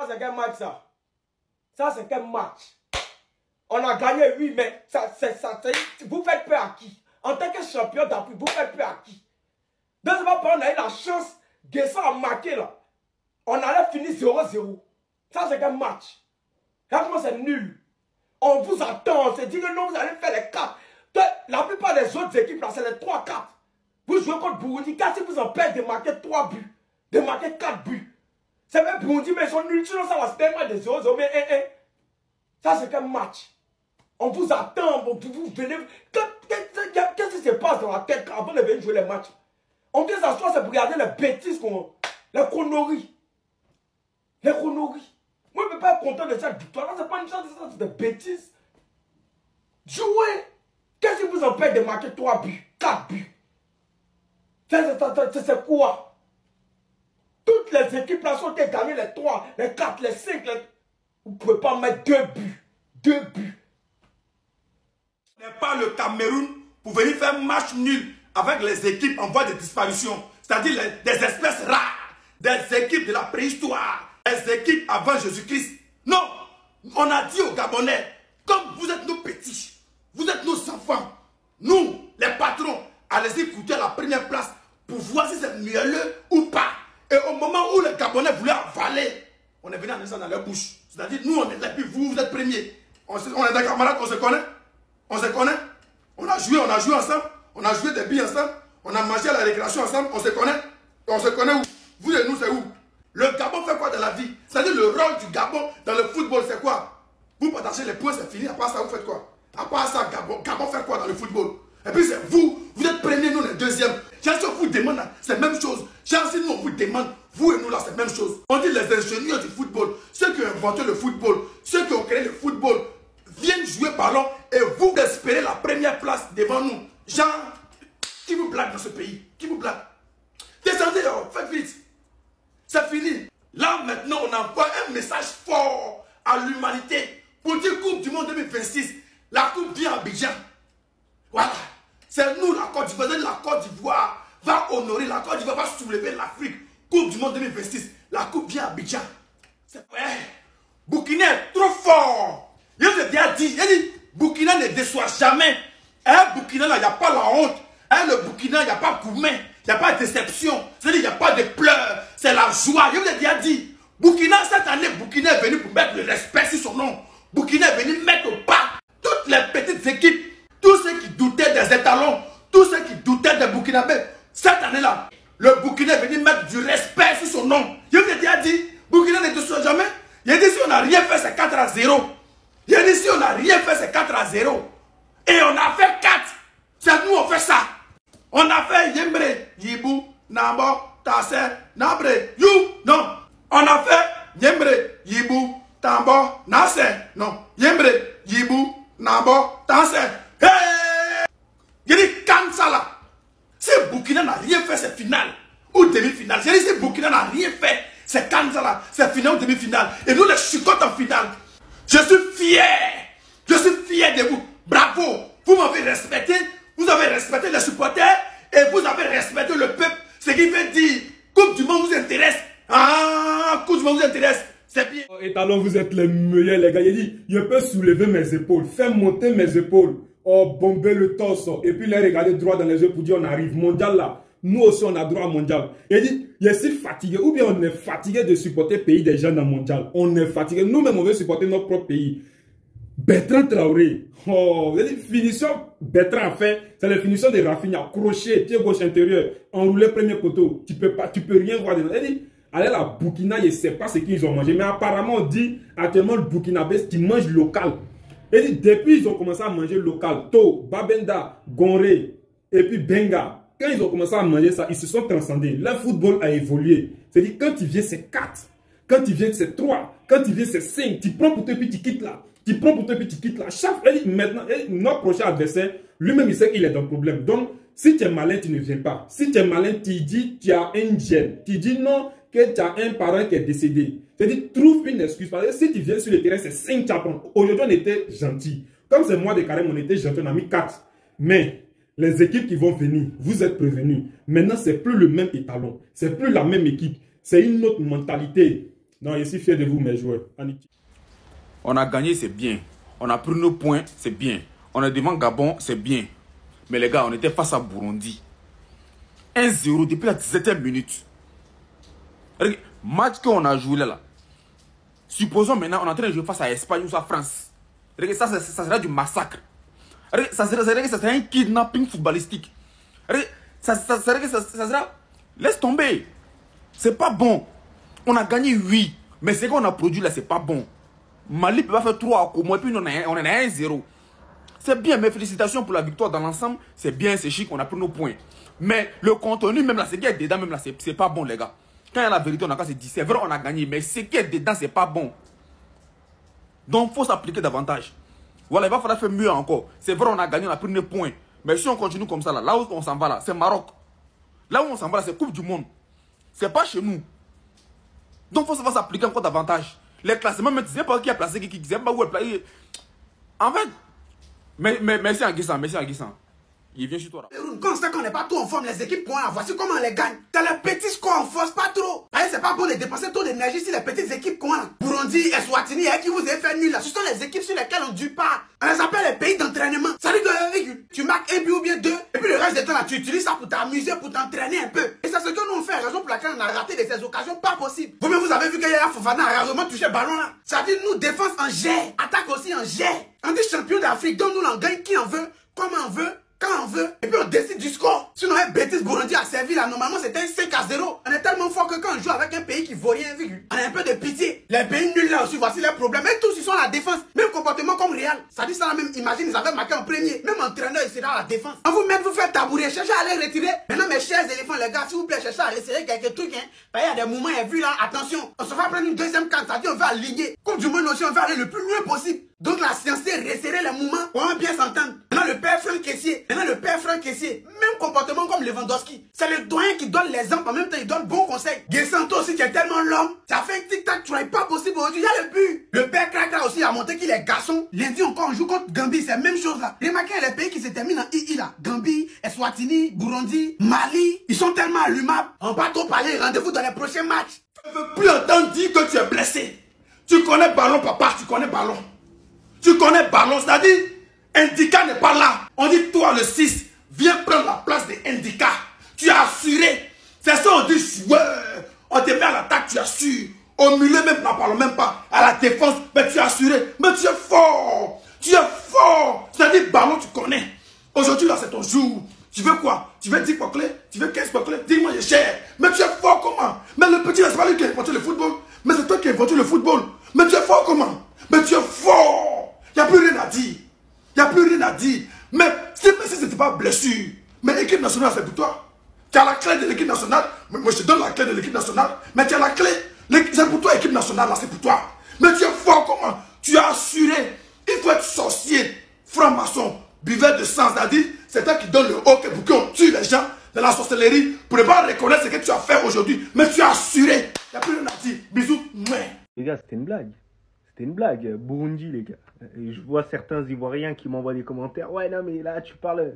Ça, c'est quel match, ça? Ça, c'est quel match? On a gagné, oui, mais vous faites peur à qui? En tant que champion d'Afrique, vous faites peur à qui? Deuxièmement, on a eu la chance, Guessa a marqué là. On allait finir 0-0. Ça, c'est quel match? Regarde comment c'est nul. On vous attend, on s'est dit que non, vous allez faire les 4. La plupart des autres équipes là, c'est les 3-4. Vous jouez contre Burundi, car si vous empêchez de marquer 3 buts, de marquer 4 buts. C'est même Burundi, mais ils sont nuls. Sinon, ça va se faire des 0-0, mais 1-1. Ça, c'est quel match? On vous attend, vous venez. Qu'est-ce qui se passe dans la tête avant de venir jouer les matchs? On vient s'asseoir, c'est pour regarder les bêtises, les conneries. Les conneries. Moi, je ne peux pas être content de cette victoire. Ce n'est pas une chance, c'est des bêtises. Jouez. Qu'est-ce qui vous empêche de marquer 3 buts, 4 buts? C'est quoi? Toutes les équipes là sont gagnées les 3, les 4, les 5. Vous ne pouvez pas mettre 2 buts. 2 buts. Ce n'est pas le Cameroun pour venir faire match nul avec les équipes en voie de disparition. C'est-à-dire des espèces rares, des équipes de la préhistoire, des équipes avant Jésus-Christ. Non, on a dit aux Gabonais, comme vous êtes nos petits, vous êtes nos enfants, nous, les patrons, allez-y goûter à la première place pour voir si c'est mielleux ou pas. Et au moment où les Gabonais voulaient avaler, on est venu en ça dans leur bouche. C'est-à-dire, nous, on est là, puis vous êtes premiers. On est des camarades, on se connaît. On se connaît. On a joué ensemble. On a joué des billes ensemble. On a mangé à la récréation ensemble. On se connaît. On se connaît où? Vous et nous, c'est où? Le Gabon fait quoi dans la vie? C'est-à-dire, le rôle du Gabon dans le football, c'est quoi? Vous partagez les points, c'est fini. À part ça, vous faites quoi? À part ça, Gabon fait quoi dans le football? Et puis c'est vous êtes premiers, nous les deuxièmes. Si on vous demande, c'est la même chose. Si nous on vous demande, vous et nous là, c'est la même chose. On dit les ingénieurs du football, ceux qui ont inventé le football, ceux qui ont créé le football, viennent jouer ballon et vous espérez la première place devant nous. Genre, qui vous blague dans ce pays? Qui vous blague? Descendez, faites vite. C'est fini. Là maintenant, on envoie un message fort à l'humanité pour dire Coupe du Monde 2026. La Coupe vient à Abidjan. Voilà. C'est nous, la Côte d'Ivoire. La Côte d'Ivoire va honorer, la Côte d'Ivoire va soulever l'Afrique. Coupe du Monde 2026. La Coupe vient à Abidjan. C'est vrai. Burkina est trop fort. Je vous ai déjà dit, Burkina ne déçoit jamais. Burkina, là, il n'y a pas la honte. Le Burkina, il n'y a pas de gourmet. Il n'y a pas de déception. C'est-à-dire, il n'y a pas de pleurs. C'est la joie. Je vous ai déjà dit. Burkina, cette année, Burkina est venu pour mettre le respect sur son nom. Burkina est venu mettre au pas toutes les petites équipes. Tous ceux qui doutaient des étalons, tous ceux qui doutaient des Burkinabés, cette année-là, le Burkina est venu mettre du respect sur son nom. Je vous ai déjà dit, Burkina ne déçoit jamais. Il a dit si on n'a rien fait, c'est 4-0. Il a dit si on n'a rien fait, c'est 4-0. Et on a fait 4. C'est nous, on fait ça. On a fait Yembre, Yibou, Nabo, Tasse, Nabre, You. Non. On a fait Yembre, Yibou, Tambo, Nasse. Non. Yembre, Yibou, Nabo, Tasse. Hey! Il dit comme ça là. Si Burkina n'a rien fait, c'est finale ou demi-finale. J'ai dit si Burkina n'a rien fait, c'est comme ça là. C'est finale ou demi-finale. Et nous les chicotes en finale. Je suis fier. Je suis fier de vous. Bravo. Vous m'avez respecté. Vous avez respecté les supporters. Et vous avez respecté le peuple. Ce qui veut dire Coupe du Monde vous intéresse. Ah, Coupe du Monde vous intéresse. C'est bien. Étalon, vous êtes les meilleurs, les gars. Il dit, je peux soulever mes épaules, faire monter mes épaules, bomber le torse, et puis les regarder droit dans les yeux pour dire on arrive. Mondial là, nous aussi on a droit à mondial. Il dit, je suis fatigué, ou bien on est fatigué de supporter le pays des gens dans le mondial. On est fatigué. Nous-mêmes, on veut supporter notre propre pays. Bertrand Traoré. Oh, finition, Bertrand a fait, c'est la finition de Rafinha. Crochet, pied gauche intérieur, enroulé premier poteau. Tu peux rien voir dedans. Il dit, allez la Burkina, je ne sais pas ce qu'ils ont mangé. Mais apparemment, on dit actuellement le Burkinabé qui mange local. Et dit, depuis ils ont commencé à manger local, To, Babenda, Gonré et puis Benga. Quand ils ont commencé à manger ça, ils se sont transcendés. Le football a évolué. C'est-à-dire, quand il vient, c'est 4. Quand il vient, c'est 3. Quand il vient, c'est 5. Tu prends pour toi et puis tu quittes là. Tu prends pour toi et puis tu quittes là. Maintenant, notre prochain adversaire, lui-même, il sait qu'il est dans le problème. Donc, si tu es malin, tu ne viens pas. Si tu es malin, tu dis tu as un gène. Tu dis non, que tu as un parent qui est décédé. C'est-à-dire, trouve une excuse. Parce que si tu viens sur le terrain, c'est 5 chapons. Aujourd'hui, on était gentils. Comme c'est mois de carême, on était gentils, on a mis 4. Mais les équipes qui vont venir, vous êtes prévenus. Maintenant, c'est plus le même étalon. C'est plus la même équipe. C'est une autre mentalité. Non, je suis fier de vous, mes joueurs. On a gagné, c'est bien. On a pris nos points, c'est bien. On est devant Gabon, c'est bien. Mais les gars, on était face à Burundi. 1-0 depuis la 17e minute. Match qu'on a joué là. Supposons maintenant on est en train de jouer face à Espagne ou à France. Ça sera du massacre. Ça sera un kidnapping footballistique. Ça sera... Laisse tomber. C'est pas bon. On a gagné, oui. Mais ce qu'on a produit là, c'est pas bon. Mali peut pas faire 3 à Como et puis on est à 1-0. C'est bien, mes félicitations pour la victoire dans l'ensemble. C'est bien, c'est chic, on a pris nos points. Mais le contenu, même là, ce qui est dedans, même là, c'est pas bon, les gars. Quand il y a la vérité, on a qu'à se dire, c'est vrai, on a gagné, mais ce qui est dedans, c'est pas bon. Donc, il faut s'appliquer davantage. Voilà, il va falloir faire mieux encore. C'est vrai, on a gagné, on a pris nos points. Mais si on continue comme ça, là où on s'en va, là, c'est Maroc. Là où on s'en va, là, c'est Coupe du Monde. C'est pas chez nous. Donc, il faut savoir s'appliquer encore davantage. Les classements, même, tu sais pas qui a placé qui, tu sais pas où est placé. En fait, merci à Guissan, merci à Guissan. Il vient chez toi là. Quand on sait qu'on n'est pas tout en forme, les équipes qu'on a, voici comment on les gagne. T'as les petits scores, on force pas trop. C'est pas bon de dépenser trop d'énergie sur les petites équipes qu'on a. Burundi, Eswatini, qui vous avez fait nul là. Ce sont les équipes sur lesquelles on ne dure pas. On les appelle les pays d'entraînement. Ça veut dire que tu marques un but ou bien 2, et puis le reste du temps là, tu utilises ça pour t'amuser, pour t'entraîner un peu. Et c'est ce que nous on fait, raison pour laquelle on a raté de ces occasions pas possibles. Vous-même vous avez vu que Yaya Fofana a rarement touché le ballon là. Ça veut dire nous, défense en jet, attaque aussi en jet. On dit champion d'Afrique, donc nous l'en gagne qui en veut, comment on veut. Quand on veut, et puis on décide du score. Sinon, un bêtise Burundi a servi là, normalement c'était un 5-0. On est tellement fort que quand on joue avec un pays qui vaut rien, on a un peu de pitié. Les pays nuls là aussi, voici les problèmes. Et tous ils sont à la défense. Même comportement comme Real. Ça dit ça là même, imagine, ils avaient marqué en premier. Même entraîneur, il sera à la défense. On vous met, vous faites tabourer, cherchez à aller retirer. Maintenant, mes chers éléphants, les gars, s'il vous plaît, cherchez à resserrer quelques trucs. Il y a des mouvements, vu là, attention. On se va prendre une deuxième carte, ça dit on va aligner. Comme du monde aussi, on va aller le plus loin possible. Donc la science, c'est resserrer les mouvements pour bien s'entendre. Maintenant, le père Franck Kessié. Même comportement comme Lewandowski. C'est le doyen qui donne l'exemple, en même temps il donne bon conseil. Guessanto aussi qui est tellement l'homme. Ça fait un tic-tac, tu n'es pas possible aujourd'hui, il y a le but. Le père Kraka aussi a montré qu'il est garçon. Lundi encore on joue contre Gambie, c'est la même chose là. Remarquez les pays qui se terminent en II là. Gambie, Eswatini, Burundi, Mali. Ils sont tellement allumables. On va trop parler, rendez-vous dans les prochains matchs. Je ne veux plus entendre dire que tu es blessé. Tu connais ballon papa, tu connais ballon. Tu connais ballon, c'est-à-dire Ndika n'est pas là. On dit toi le 6, viens prendre la place de Ndika. Tu as assuré. C'est ça on dit ouais. On te met à l'attaque, tu assures. Au milieu même, n'en parlons même pas. À la défense, mais tu as assuré. Mais tu es fort. Tu es fort. C'est-à-dire ballon, tu connais. Aujourd'hui là c'est ton jour. Tu veux quoi? Tu veux 10 poclés? Tu veux 15 poclés? Dis-moi j'ai cher. Mais tu es fort comment? Mais le petit, c'est pas lui qui a inventé le football. Mais c'est toi qui as inventé le football. Mais tu es fort comment? Mais tu es fort. Il n'y a plus rien à dire. Il n'y a plus rien à dire. Mais si ce n'était pas blessure, mais l'équipe nationale, c'est pour toi. Tu as la clé de l'équipe nationale. Moi, je te donne la clé de l'équipe nationale. Mais tu as la clé. C'est pour toi, l'équipe nationale, là, c'est pour toi. Mais tu es fort comment? Tu as assuré. Il faut être sorcier, franc-maçon, buveur de sang. C'est-à-dire, c'est toi qui donne le haut pour qu'on tue les gens de la sorcellerie pour ne pas reconnaître ce que tu as fait aujourd'hui. Mais tu as assuré. Il n'y a plus rien à dire. Bisous. Les gars, c'était une blague. C'était une blague. Burundi, les gars. Et je vois certains Ivoiriens qui m'envoient des commentaires. Ouais, non, mais là, tu parles.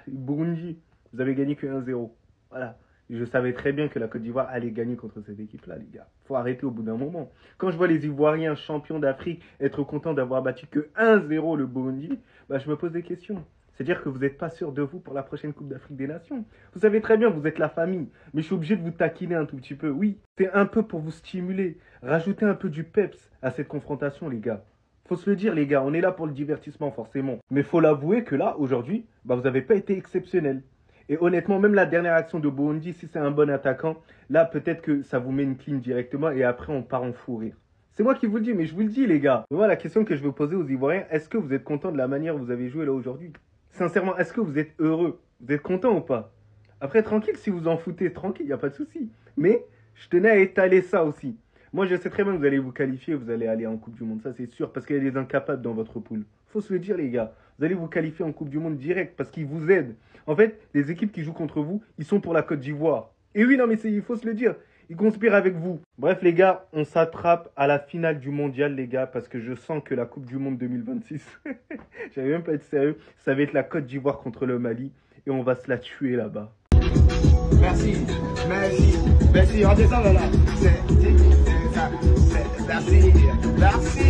Burundi, vous avez gagné que 1-0. Voilà. Je savais très bien que la Côte d'Ivoire allait gagner contre cette équipe-là, les gars. Faut arrêter au bout d'un moment. Quand je vois les Ivoiriens champions d'Afrique être contents d'avoir battu que 1-0 le Burundi, je me pose des questions. C'est-à-dire que vous n'êtes pas sûr de vous pour la prochaine Coupe d'Afrique des Nations. Vous savez très bien, vous êtes la famille. Mais je suis obligé de vous taquiner un tout petit peu. Oui, c'est un peu pour vous stimuler. Rajouter un peu du peps à cette confrontation, les gars. Faut se le dire, les gars, on est là pour le divertissement, forcément. Mais faut l'avouer que là, aujourd'hui, vous n'avez pas été exceptionnel. Et honnêtement, même la dernière action de Burundi, si c'est un bon attaquant, là, peut-être que ça vous met une clean directement et après, on part en fou rire. C'est moi qui vous le dis, mais je vous le dis, les gars. Moi, la question que je veux poser aux Ivoiriens, est-ce que vous êtes content de la manière dont vous avez joué là aujourd'hui? Sincèrement, est-ce que vous êtes heureux? Vous êtes content ou pas? Après, tranquille, si vous en foutez, tranquille, il n'y a pas de souci. Mais je tenais à étaler ça aussi. Moi, je sais très bien que vous allez vous qualifier, vous allez aller en Coupe du Monde, ça c'est sûr, parce qu'il y a des incapables dans votre poule. Faut se le dire, les gars. Vous allez vous qualifier en Coupe du Monde direct, parce qu'ils vous aident. En fait, les équipes qui jouent contre vous, ils sont pour la Côte d'Ivoire. Et oui, non, mais il faut se le dire. Ils conspirent avec vous. Bref, les gars, on s'attrape à la finale du mondial, les gars, parce que je sens que la Coupe du Monde 2026, j'avais même pas être sérieux, ça va être la Côte d'Ivoire contre le Mali, et on va se la tuer là-bas. Merci. Regardez ça, voilà. Merci.